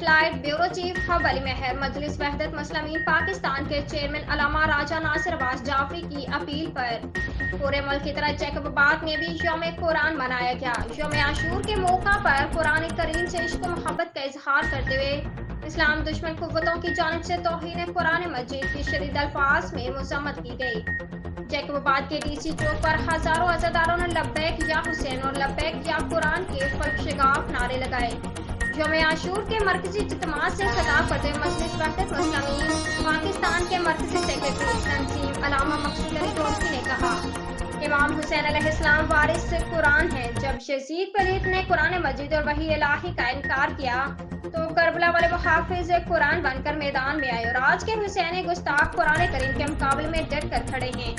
Satellite bureau chief حب علی مہر مجلس وحدت مسلمین پاکستان کے چیئرمین علامہ راجہ ناصر عباس جعفری کی اپیل پر پورے ملک کی طرح جیکب آباد میں بھی یوم قرآن منایا گیا۔ یوم عاشور کے موقع پر قرآن کریم سے عشق و محبت کا اظہار کرتے ہوئے اسلام دشمن قوتوں کی جانب سے توہین قرآن مجید کی شدید الفاظ میں مذمت کی گئی۔ جیکب آباد کے ڈی سی چوک پر ہزاروں عزاداروں نے لبیک یا حسین اور لبیک یا قرآن کے خلفشگاف نعرے لگائے۔ یوم عاشور کے مرکزی اجتماع سے خطاب کرتے ہوئے مجلس وحدت مسلمین پاکستان کے مرکزی سیکرٹری تنظیم علامہ مقصود علی ڈومسی نے کہا، امام حسین علیہ السلام وارث قرآن ہیں۔ جب یزید پلیت نے قرآن مجید اور وحی الہی کا انکار کیا تو کربلا والے محافظ قرآن بن کر میدان میں آئے اور آج کے حسینی گستاخ قرآن کریم کے مقابلے میں ڈٹ کر کھڑے ہیں۔